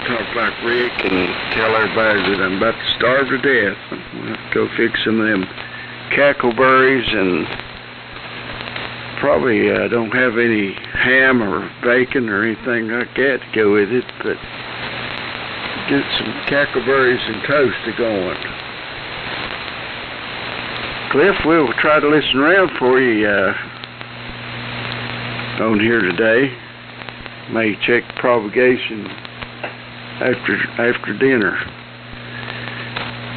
talk like Rick and tell everybody that I'm about to starve to death. I'm going to have to go fix some of them cackleberries, and probably don't have any ham or bacon or anything like that to go with it, but get some cackleberries and toast going. Cliff, we'll try to listen around for you on here today. May check propagation after dinner.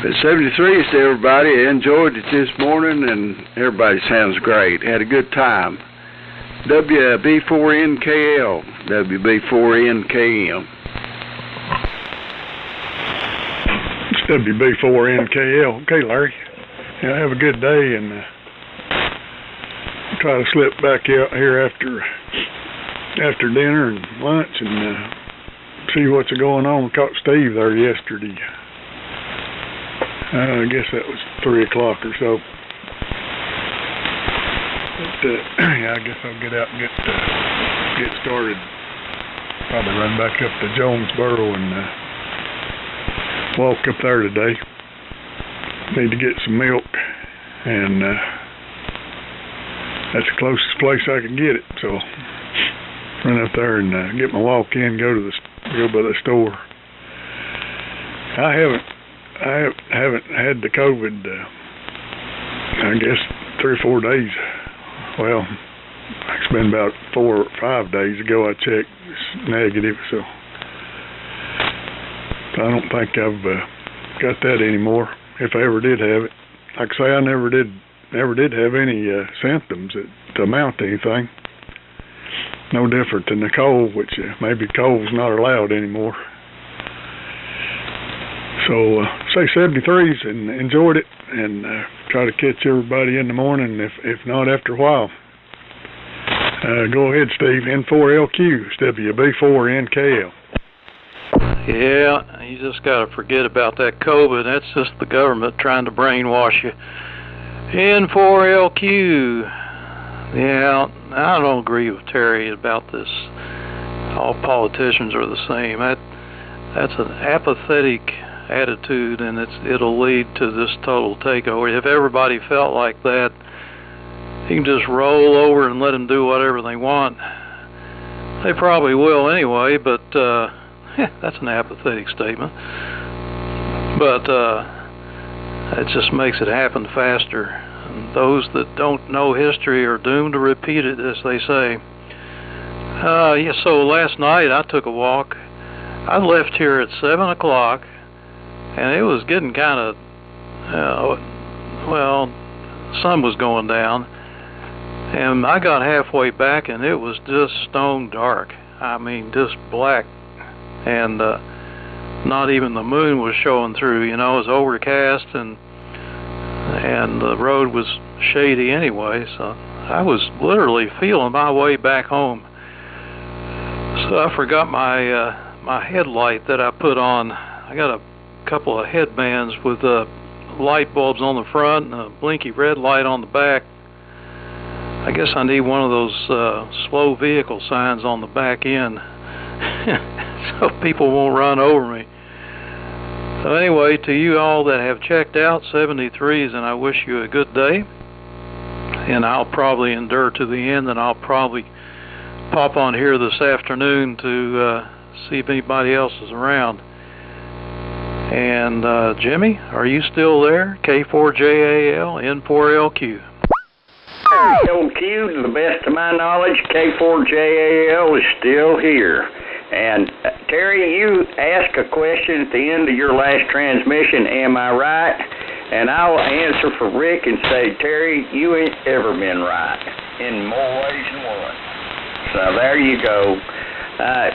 But 73s to everybody. I enjoyed it this morning, and everybody sounds great. Had a good time. WB4NKL, WB4NKM. It's WB4NKL. Okay, Larry. Yeah, have a good day, and try to slip back out here after dinner and lunch and see what's going on. Caught Steve there yesterday. I guess that was 3 o'clock or so. But yeah, I guess I'll get out and get started. Probably run back up to Jonesboro and walk up there today. Need to get some milk, and that's the closest place I can get it. So run up there and get my walk in. Go by the store. I haven't had the COVID. I guess 3 or 4 days. Well, it's been about 4 or 5 days ago I checked. It's negative, so I don't think I've got that anymore. If I ever did have it, like I say, I never did have any symptoms that amount to anything. No different than the cold, which maybe cold's not allowed anymore. So say 73s and enjoyed it, and try to catch everybody in the morning. If not, after a while. Go ahead, Steve. N4LQ, it's WB4NKL. Yeah, you just got to forget about that COVID. That's just the government trying to brainwash you. N4LQ. Yeah, I don't agree with Terry about this. All politicians are the same. That's an apathetic attitude, and it'll lead to this total takeover. If everybody felt like that, you can just roll over and let them do whatever they want. They probably will anyway, but that's an apathetic statement. But it just makes it happen faster. And those that don't know history are doomed to repeat it, as they say. Yeah, so last night I took a walk. I left here at 7 o'clock, and it was getting kind of, well, sun was going down, and I got halfway back, and it was just stone dark. I mean, just black, and not even the moon was showing through. You know, it was overcast, and the road was shady anyway, so I was literally feeling my way back home. So I forgot my my headlight that I put on. I got a couple of headbands with light bulbs on the front and a blinky red light on the back. I guess I need one of those slow vehicle signs on the back end so people won't run over me. So anyway, to you all that have checked out 73s, and I wish you a good day. And I'll probably endure to the end, and I'll probably pop on here this afternoon to see if anybody else is around. And Jimmy, are you still there? K4JAL, N4LQ. LQ, to the best of my knowledge, K4JAL is still here. And Terry, you asked a question at the end of your last transmission, am I right? And I'll answer for Rick and say, Terry, you ain't ever been right, in more ways than one. So there you go.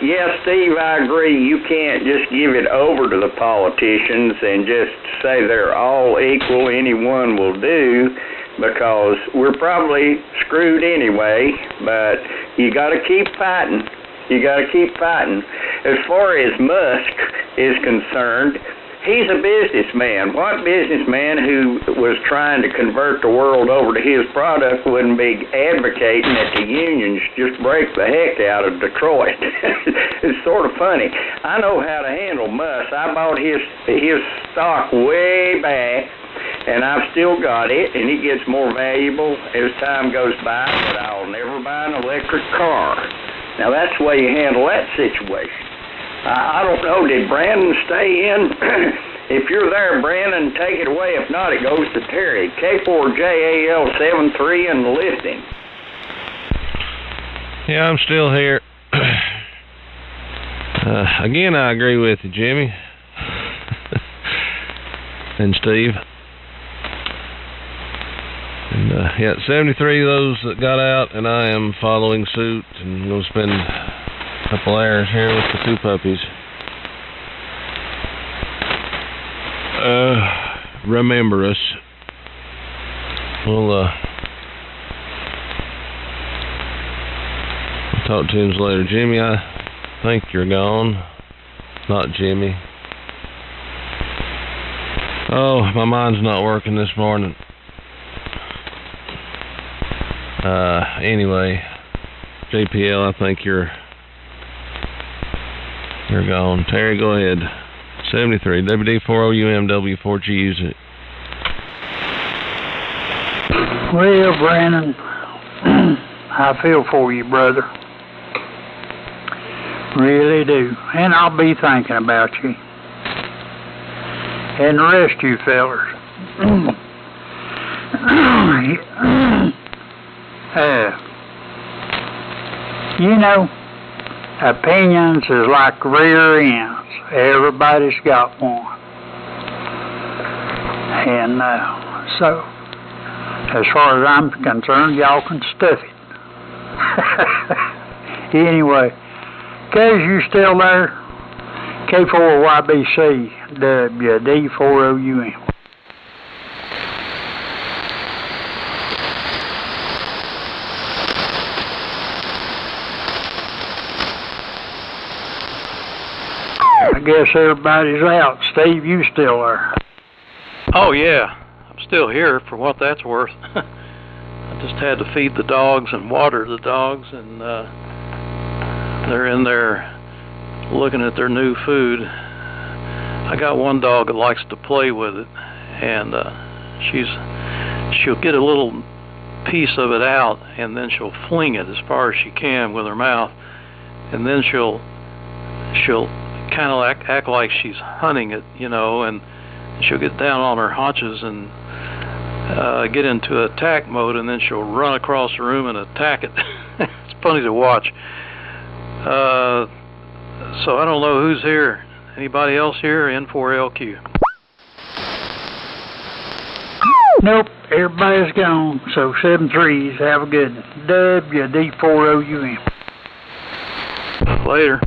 Yes, Steve, I agree. You can't just give it over to the politicians and just say they're all equal, anyone will do, because we're probably screwed anyway, but you got to keep fighting. You got to keep fighting. As far as Musk is concerned, he's a businessman. What businessman who was trying to convert the world over to his product wouldn't be advocating that the unions just break the heck out of Detroit? It's sort of funny. I know how to handle Musk. I bought his stock way back, and I've still got it, and it gets more valuable as time goes by, but I'll never buy an electric car. Now, that's the way you handle that situation. I don't know, did Brandon stay in? If you're there, Brandon, take it away. If not, it goes to Terry. K4JAL73 and listening. Yeah, I'm still here. Again, I agree with you, Jimmy. And Steve. And yeah, 73 of those that got out, and I am following suit, and we'll spend a couple hours here with the two puppies. Remember us. We'll talk to you later. Jimmy, I think you're gone. Not Jimmy. Oh, my mind's not working this morning. Anyway, JPL, I think you're gone. Terry, go ahead. 73, WD4OUMW4G, use it. Well, Brandon, I feel for you, brother. Really do. And I'll be thinking about you. And the rest of you fellers. You know, opinions is like rear ends. Everybody's got one. And so, as far as I'm concerned, y'all can stuff it. Anyway, Kaz, you still there? K4YBC, WD4OUM. I guess everybody's out. Steve, you still there? Oh, yeah. I'm still here for what that's worth. I just had to feed the dogs and water the dogs, and they're in there looking at their new food. I got one dog that likes to play with it, and she'll get a little piece of it out, and then she'll fling it as far as she can with her mouth, and then she'll kind of act like she's hunting it, you know, and she'll get down on her haunches and get into attack mode, and then she'll run across the room and attack it. It's funny to watch. So I don't know who's here. Anybody else here? N4LQ. Nope, everybody's gone. So 7-3s, have a good WD4OUM. Later.